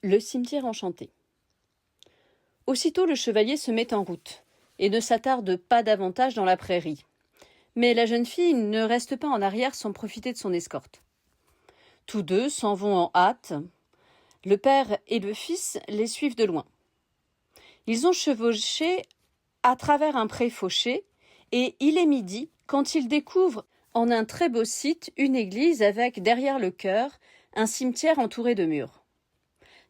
Le cimetière enchanté. Aussitôt le chevalier se met en route, et ne s'attarde pas davantage dans la prairie. Mais la jeune fille ne reste pas en arrière sans profiter de son escorte. Tous deux s'en vont en hâte. Le père et le fils les suivent de loin. Ils ont chevauché à travers un pré fauché, et il est midi quand ils découvrent en un très beau site une église avec, derrière le chœur, un cimetière entouré de murs.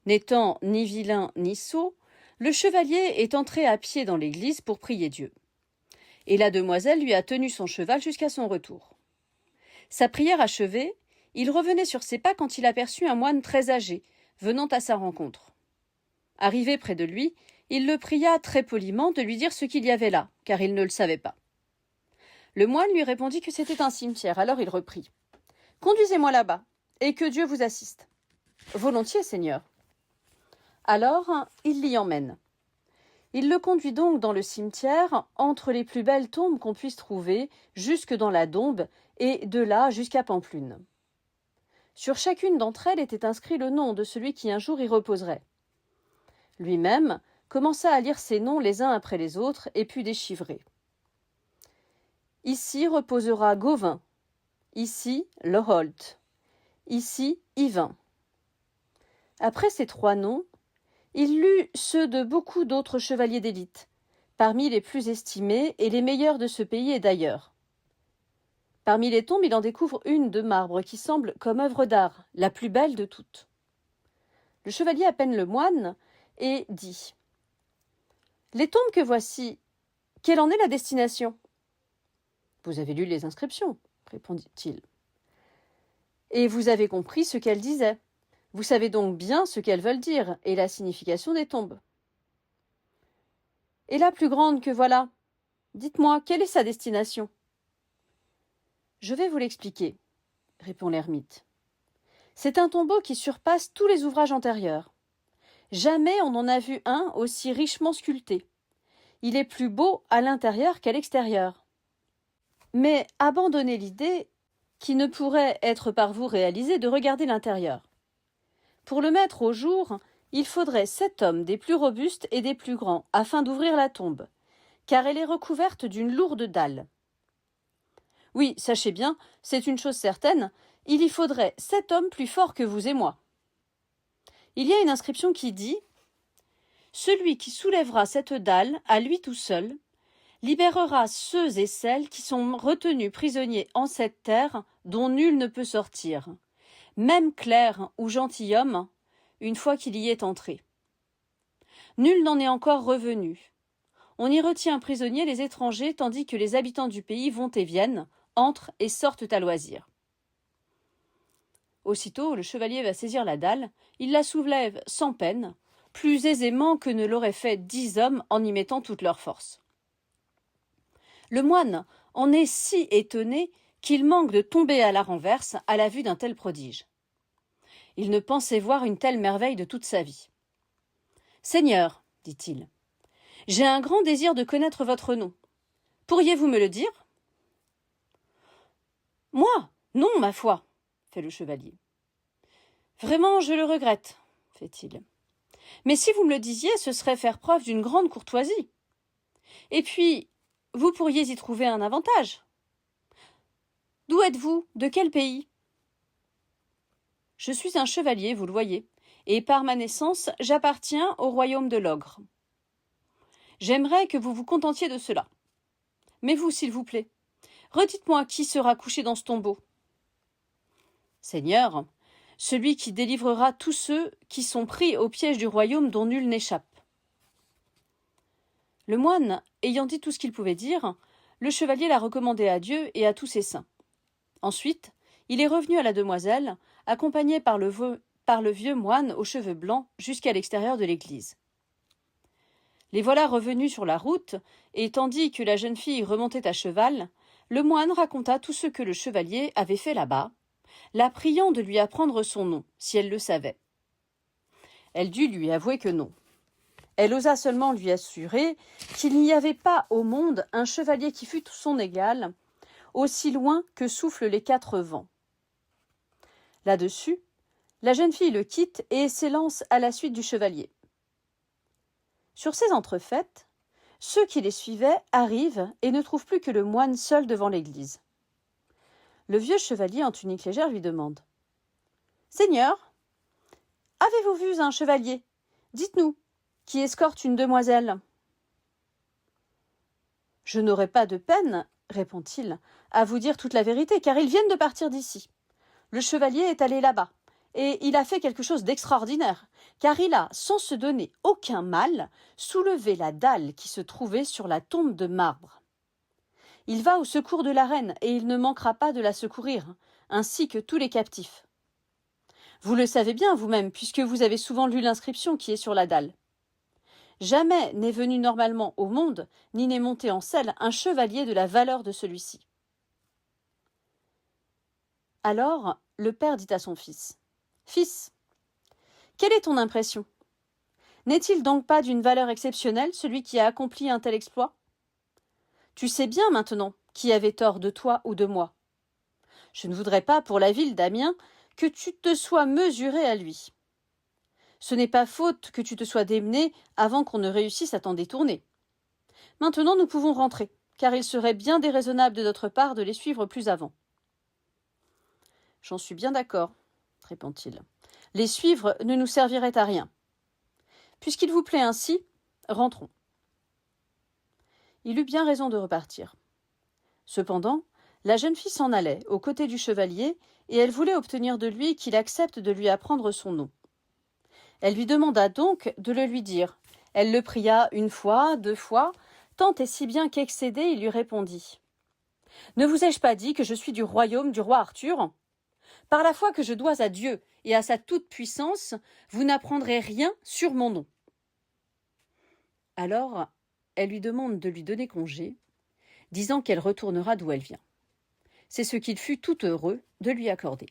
N'étant ni vilain ni sot, le chevalier est entré à pied dans l'église pour prier Dieu. Et la demoiselle lui a tenu son cheval jusqu'à son retour. Sa prière achevée, il revenait sur ses pas quand il aperçut un moine très âgé, venant à sa rencontre. Arrivé près de lui, il le pria très poliment de lui dire ce qu'il y avait là, car il ne le savait pas. Le moine lui répondit que c'était un cimetière, alors il reprit. « Conduisez-moi là-bas, et que Dieu vous assiste. »« Volontiers, Seigneur. » Alors, il l'y emmène. Il le conduit donc dans le cimetière, entre les plus belles tombes qu'on puisse trouver, jusque dans la Dombe, et de là jusqu'à Pampelune. Sur chacune d'entre elles était inscrit le nom de celui qui un jour y reposerait. Lui-même commença à lire ces noms les uns après les autres, et put déchiffrer. Ici reposera Gauvin, ici Loholt, ici Yvain. Après ces trois noms, il lut ceux de beaucoup d'autres chevaliers d'élite, parmi les plus estimés et les meilleurs de ce pays et d'ailleurs. Parmi les tombes, il en découvre une de marbre qui semble comme œuvre d'art, la plus belle de toutes. Le chevalier appelle le moine et dit « Les tombes que voici, quelle en est la destination ?»« Vous avez lu les inscriptions, répondit-il. Et vous avez compris ce qu'elles disaient. Vous savez donc bien ce qu'elles veulent dire et la signification des tombes. Et la plus grande que voilà, dites-moi, quelle est sa destination ? Je vais vous l'expliquer, répond l'ermite. C'est un tombeau qui surpasse tous les ouvrages antérieurs. Jamais on n'en a vu un aussi richement sculpté. Il est plus beau à l'intérieur qu'à l'extérieur. Mais abandonnez l'idée, qui ne pourrait être par vous réalisée, de regarder l'intérieur. Pour le mettre au jour, il faudrait 7 hommes des plus robustes et des plus grands, afin d'ouvrir la tombe, car elle est recouverte d'une lourde dalle. Oui, sachez bien, c'est une chose certaine, il y faudrait 7 hommes plus forts que vous et moi. Il y a une inscription qui dit « Celui qui soulèvera cette dalle, à lui tout seul, libérera ceux et celles qui sont retenus prisonniers en cette terre dont nul ne peut sortir. » Même clerc ou gentilhomme, une fois qu'il y est entré. Nul n'en est encore revenu. On y retient prisonniers les étrangers, tandis que les habitants du pays vont et viennent, entrent et sortent à loisir. Aussitôt, le chevalier va saisir la dalle, il la soulève sans peine, plus aisément que ne l'auraient fait 10 hommes en y mettant toute leur force. Le moine en est si étonné qu'il manque de tomber à la renverse à la vue d'un tel prodige. Il ne pensait voir une telle merveille de toute sa vie. « Seigneur, dit-il, j'ai un grand désir de connaître votre nom. Pourriez-vous me le dire ?»« Moi ? Non, ma foi, fait le chevalier. Vraiment, je le regrette, fait-il. Mais si vous me le disiez, ce serait faire preuve d'une grande courtoisie. Et puis, vous pourriez y trouver un avantage. D'où êtes-vous ? De quel pays ? Je suis un chevalier, vous le voyez, et par ma naissance, j'appartiens au royaume de l'ogre. J'aimerais que vous vous contentiez de cela. Mais vous, s'il vous plaît, redites-moi qui sera couché dans ce tombeau. Seigneur, celui qui délivrera tous ceux qui sont pris au piège du royaume dont nul n'échappe. Le moine, ayant dit tout ce qu'il pouvait dire, le chevalier l'a recommandé à Dieu et à tous ses saints. Ensuite, il est revenu à la demoiselle, accompagné par le vieux moine aux cheveux blancs jusqu'à l'extérieur de l'église. Les voilà revenus sur la route, et tandis que la jeune fille remontait à cheval, le moine raconta tout ce que le chevalier avait fait là-bas, la priant de lui apprendre son nom, si elle le savait. Elle dut lui avouer que non. Elle osa seulement lui assurer qu'il n'y avait pas au monde un chevalier qui fût son égal, aussi loin que soufflent les 4 vents. Là-dessus, La jeune fille le quitte et s'élance à la suite du chevalier. Sur ces entrefaites, ceux qui les suivaient arrivent et ne trouvent plus que le moine seul devant l'église. Le vieux chevalier en tunique légère lui demande « Seigneur, avez-vous vu un chevalier? Dites-nous, qui escorte une demoiselle ?» « Je n'aurai pas de peine, répond-il, à vous dire toute la vérité, car ils viennent de partir d'ici. Le chevalier est allé là-bas, et il a fait quelque chose d'extraordinaire, car il a, sans se donner aucun mal, soulevé la dalle qui se trouvait sur la tombe de marbre. Il va au secours de la reine, et il ne manquera pas de la secourir, ainsi que tous les captifs. Vous le savez bien vous-même, puisque vous avez souvent lu l'inscription qui est sur la dalle. Jamais n'est venu normalement au monde, ni n'est monté en selle un chevalier de la valeur de celui-ci. Alors, le père dit à son fils « Fils, quelle est ton impression? N'est-il donc pas d'une valeur exceptionnelle celui qui a accompli un tel exploit? Tu sais bien maintenant qui avait tort de toi ou de moi. Je ne voudrais pas pour la ville d'Amiens que tu te sois mesuré à lui. Ce n'est pas faute que tu te sois démené avant qu'on ne réussisse à t'en détourner. Maintenant nous pouvons rentrer, car il serait bien déraisonnable de notre part de les suivre plus avant. » « J'en suis bien d'accord, répond-il. Les suivre ne nous servirait à rien. Puisqu'il vous plaît ainsi, rentrons. » Il eut bien raison de repartir. Cependant, la jeune fille s'en allait, aux côtés du chevalier, et elle voulait obtenir de lui qu'il accepte de lui apprendre son nom. Elle lui demanda donc de le lui dire. Elle le pria 1 fois, 2 fois, tant et si bien qu'excédé, il lui répondit. « Ne vous ai-je pas dit que je suis du royaume du roi Arthur ? Par la foi que je dois à Dieu et à sa toute-puissance, vous n'apprendrez rien sur mon nom. » Alors, elle lui demande de lui donner congé, disant qu'elle retournera d'où elle vient. C'est ce qu'il fut tout heureux de lui accorder.